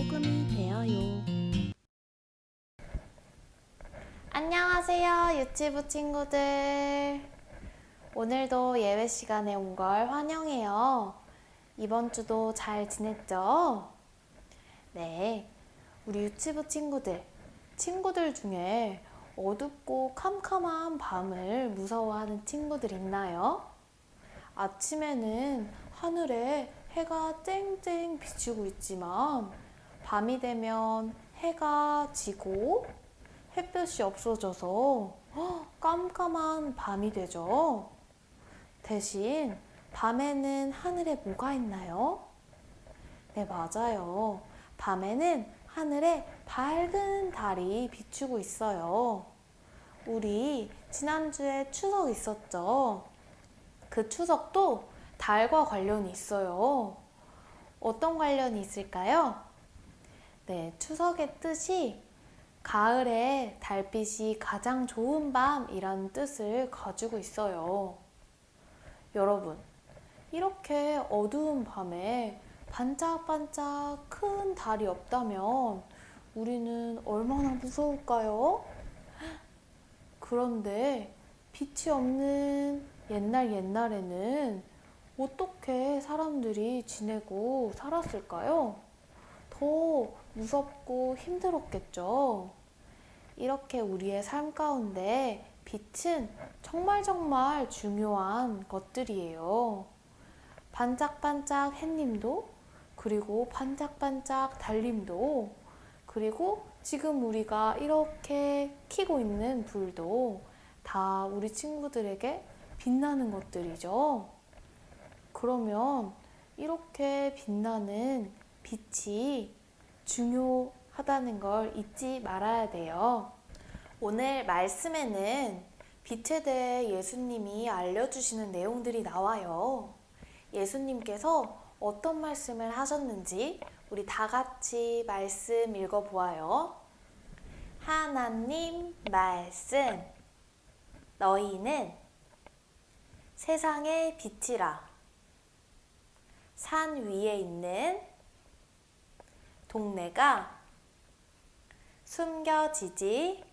소금이 되어요. 안녕하세요, 유치부 친구들. 오늘도 예배 시간에 온 걸 환영해요. 이번 주도 잘 지냈죠? 네, 우리 유치부 친구들 중에 어둡고 캄캄한 밤을 무서워하는 친구들 있나요? 아침에는 하늘에 해가 쨍쨍 비추고 있지만 밤이 되면 해가 지고 햇볕이 없어져서 깜깜한 밤이 되죠. 대신 밤에는 하늘에 뭐가 있나요? 네, 맞아요. 밤에는 하늘에 밝은 달이 비추고 있어요. 우리 지난주에 추석 있었죠? 그 추석도 달과 관련이 있어요. 어떤 관련이 있을까요? 네, 추석의 뜻이 가을에 달빛이 가장 좋은 밤이라는 뜻을 가지고 있어요. 여러분, 이렇게 어두운 밤에 반짝반짝 큰 달이 없다면 우리는 얼마나 무서울까요? 그런데 빛이 없는 옛날에는 어떻게 사람들이 지내고 살았을까요? 더 무섭고 힘들었겠죠. 이렇게 우리의 삶 가운데 빛은 정말 중요한 것들이에요. 반짝반짝 햇님도, 그리고 반짝반짝 달님도, 그리고 지금 우리가 이렇게 켜고 있는 불도 다 우리 친구들에게 빛나는 것들이죠. 그러면 이렇게 빛나는 빛이 중요하다는 걸 잊지 말아야 돼요. 오늘 말씀에는 빛에 대해 예수님이 알려주시는 내용들이 나와요. 예수님께서 어떤 말씀을 하셨는지 우리 다 같이 말씀 읽어보아요. 하나님 말씀, 너희는 세상의 빛이라. 산 위에 있는 동네가 숨겨지지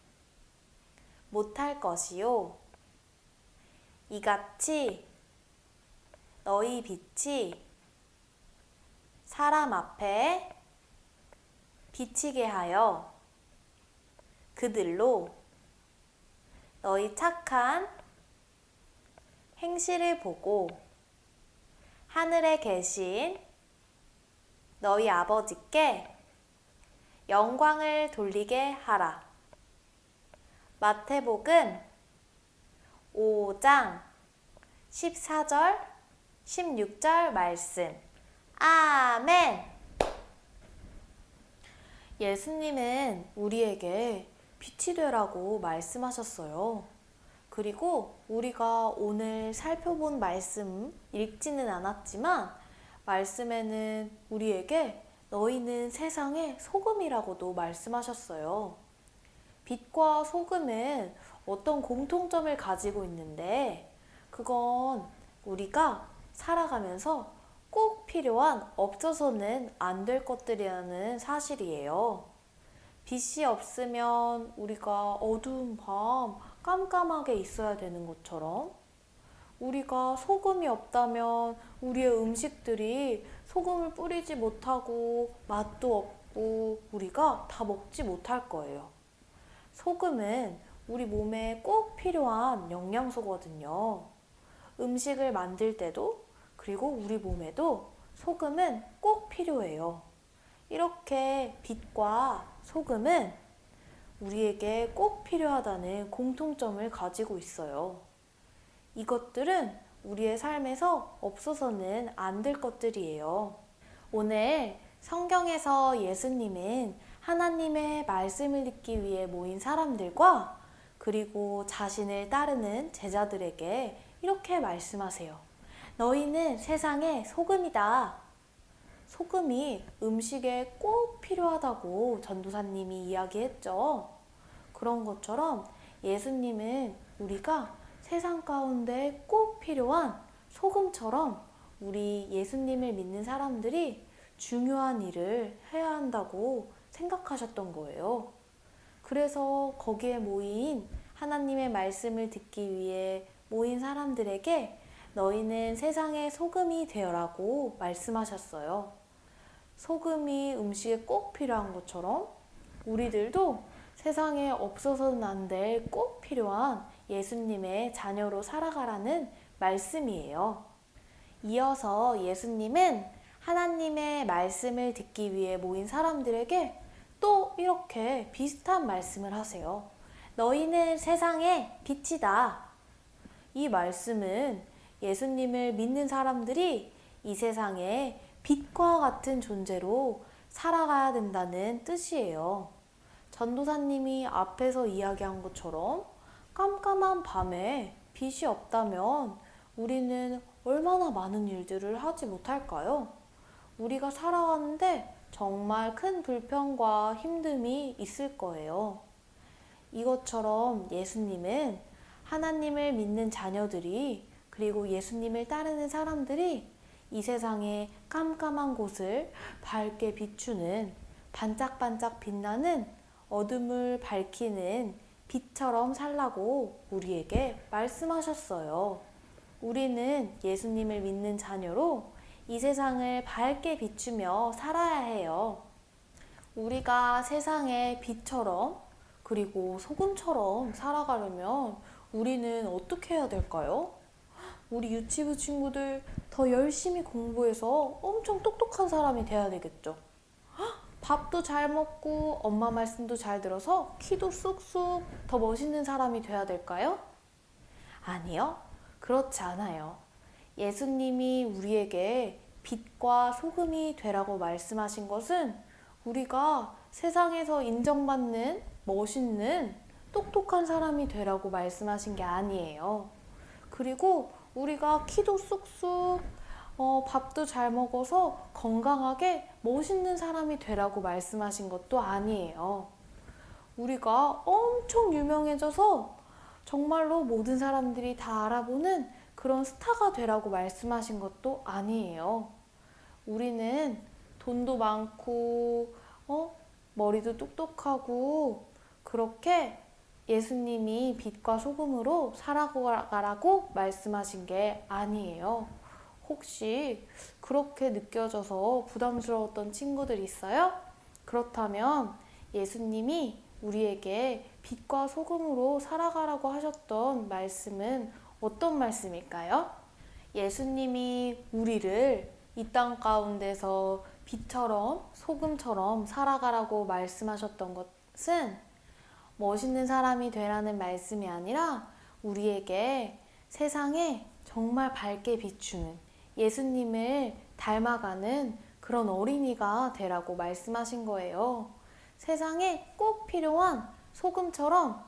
못할 것이요. 이같이 너희 빛이 사람 앞에 비치게 하여 그들로 너희 착한 행실을 보고 하늘에 계신 너희 아버지께 영광을 돌리게 하라. 마태복음 5장 14절 16절 말씀. 아멘. 예수님은 우리에게 빛이 되라고 말씀하셨어요. 그리고 우리가 오늘 살펴본 말씀 읽지는 않았지만 말씀에는 우리에게 너희는 세상의 소금이라고도 말씀하셨어요. 빛과 소금은 어떤 공통점을 가지고 있는데 그건 우리가 살아가면서 꼭 필요한 없어서는 안 될 것들이라는 사실이에요. 빛이 없으면 우리가 어두운 밤 깜깜하게 있어야 되는 것처럼 우리가 소금이 없다면 우리의 음식들이 소금을 뿌리지 못하고 맛도 없고 우리가 다 먹지 못할 거예요. 소금은 우리 몸에 꼭 필요한 영양소거든요. 음식을 만들 때도 그리고 우리 몸에도 소금은 꼭 필요해요. 이렇게 빛과 소금은 우리에게 꼭 필요하다는 공통점을 가지고 있어요. 이것들은 우리의 삶에서 없어서는 안 될 것들이에요. 오늘 성경에서 예수님은 하나님의 말씀을 듣기 위해 모인 사람들과 그리고 자신을 따르는 제자들에게 이렇게 말씀하세요. 너희는 세상의 소금이다. 소금이 음식에 꼭 필요하다고 전도사님이 이야기했죠. 그런 것처럼 예수님은 우리가 세상 가운데 꼭 필요한 소금처럼 우리 예수님을 믿는 사람들이 중요한 일을 해야 한다고 생각하셨던 거예요. 그래서 거기에 모인 하나님의 말씀을 듣기 위해 모인 사람들에게 너희는 세상의 소금이 되어라고 말씀하셨어요. 소금이 음식에 꼭 필요한 것처럼 우리들도 세상에 없어서는 안 될 꼭 필요한 예수님의 자녀로 살아가라는 말씀이에요. 이어서 예수님은 하나님의 말씀을 듣기 위해 모인 사람들에게 또 이렇게 비슷한 말씀을 하세요. 너희는 세상의 빛이다. 이 말씀은 예수님을 믿는 사람들이 이 세상에 빛과 같은 존재로 살아가야 된다는 뜻이에요. 전도사님이 앞에서 이야기한 것처럼 깜깜한 밤에 빛이 없다면 우리는 얼마나 많은 일들을 하지 못할까요? 우리가 살아가는데 정말 큰 불편과 힘듦이 있을 거예요. 이것처럼 예수님은 하나님을 믿는 자녀들이 그리고 예수님을 따르는 사람들이 이 세상의 깜깜한 곳을 밝게 비추는 반짝반짝 빛나는 어둠을 밝히는 빛처럼 살라고 우리에게 말씀하셨어요. 우리는 예수님을 믿는 자녀로 이 세상을 밝게 비추며 살아야 해요. 우리가 세상의 빛처럼 그리고 소금처럼 살아가려면 우리는 어떻게 해야 될까요? 우리 유치부 친구들 더 열심히 공부해서 엄청 똑똑한 사람이 돼야 되겠죠. 밥도 잘 먹고 엄마 말씀도 잘 들어서 키도 쑥쑥 더 멋있는 사람이 돼야 될까요? 아니요. 그렇지 않아요. 예수님이 우리에게 빛과 소금이 되라고 말씀하신 것은 우리가 세상에서 인정받는 멋있는 똑똑한 사람이 되라고 말씀하신 게 아니에요. 그리고 우리가 키도 쑥쑥 밥도 잘 먹어서 건강하게 멋있는 사람이 되라고 말씀하신 것도 아니에요. 우리가 엄청 유명해져서 정말로 모든 사람들이 다 알아보는 그런 스타가 되라고 말씀하신 것도 아니에요. 우리는 돈도 많고 머리도 똑똑하고 그렇게 예수님이 빛과 소금으로 살아가라고 말씀하신 게 아니에요. 혹시 그렇게 느껴져서 부담스러웠던 친구들 있어요? 그렇다면 예수님이 우리에게 빛과 소금으로 살아가라고 하셨던 말씀은 어떤 말씀일까요? 예수님이 우리를 이 땅 가운데서 빛처럼 소금처럼 살아가라고 말씀하셨던 것은 멋있는 사람이 되라는 말씀이 아니라 우리에게 세상에 정말 밝게 비추는 예수님을 닮아가는 그런 어린이가 되라고 말씀하신 거예요. 세상에 꼭 필요한 소금처럼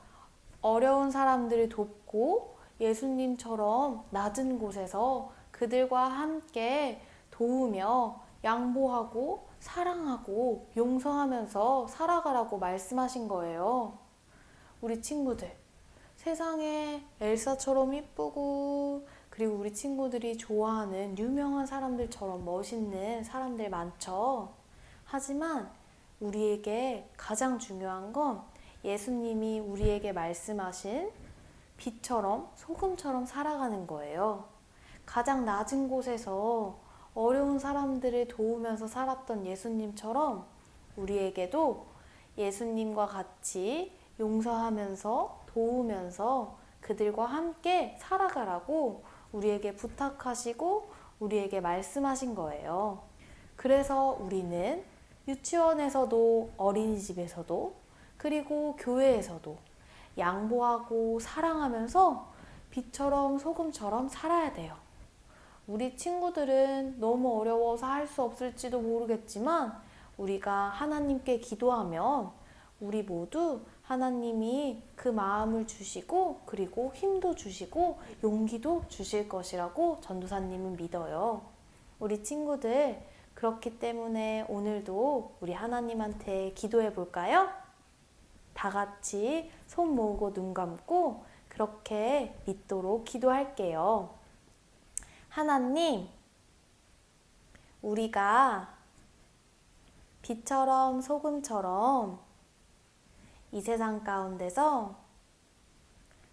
어려운 사람들을 돕고 예수님처럼 낮은 곳에서 그들과 함께 도우며 양보하고 사랑하고 용서하면서 살아가라고 말씀하신 거예요. 우리 친구들, 세상에 엘사처럼 이쁘고 그리고 우리 친구들이 좋아하는 유명한 사람들처럼 멋있는 사람들 많죠. 하지만 우리에게 가장 중요한 건 예수님이 우리에게 말씀하신 빛처럼 소금처럼 살아가는 거예요. 가장 낮은 곳에서 어려운 사람들을 도우면서 살았던 예수님처럼 우리에게도 예수님과 같이 용서하면서 도우면서 그들과 함께 살아가라고 우리에게 부탁하시고 우리에게 말씀하신 거예요. 그래서 우리는 유치원에서도 어린이집에서도 그리고 교회에서도 양보하고 사랑하면서 빛처럼 소금처럼 살아야 돼요. 우리 친구들은 너무 어려워서 할 수 없을지도 모르겠지만 우리가 하나님께 기도하면 우리 모두 하나님이 그 마음을 주시고 그리고 힘도 주시고 용기도 주실 것이라고 전도사님은 믿어요. 우리 친구들 그렇기 때문에 오늘도 우리 하나님한테 기도해 볼까요? 다 같이 손 모으고 눈 감고 그렇게 믿도록 기도할게요. 하나님, 우리가 빛처럼 소금처럼 이 세상 가운데서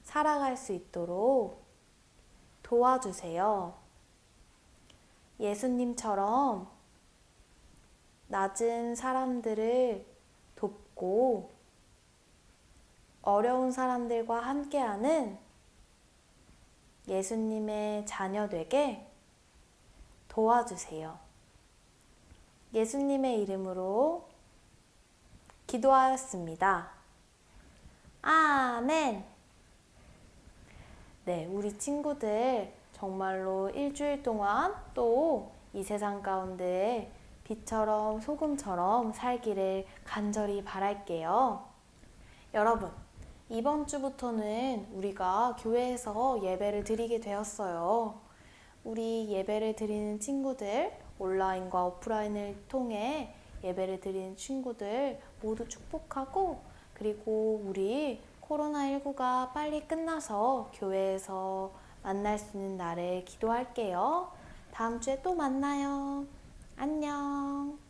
살아갈 수 있도록 도와주세요. 예수님처럼 낮은 사람들을 돕고 어려운 사람들과 함께하는 예수님의 자녀 되게 도와주세요. 예수님의 이름으로 기도하였습니다. 아멘. 네, 우리 친구들 정말로 일주일 동안 또 이 세상 가운데 빛처럼 소금처럼 살기를 간절히 바랄게요. 여러분, 이번 주부터는 우리가 교회에서 예배를 드리게 되었어요. 우리 예배를 드리는 친구들, 온라인과 오프라인을 통해 예배를 드리는 친구들 모두 축복하고, 그리고 우리 코로나19가 빨리 끝나서 교회에서 만날 수 있는 날을 기도할게요. 다음 주에 또 만나요. 안녕.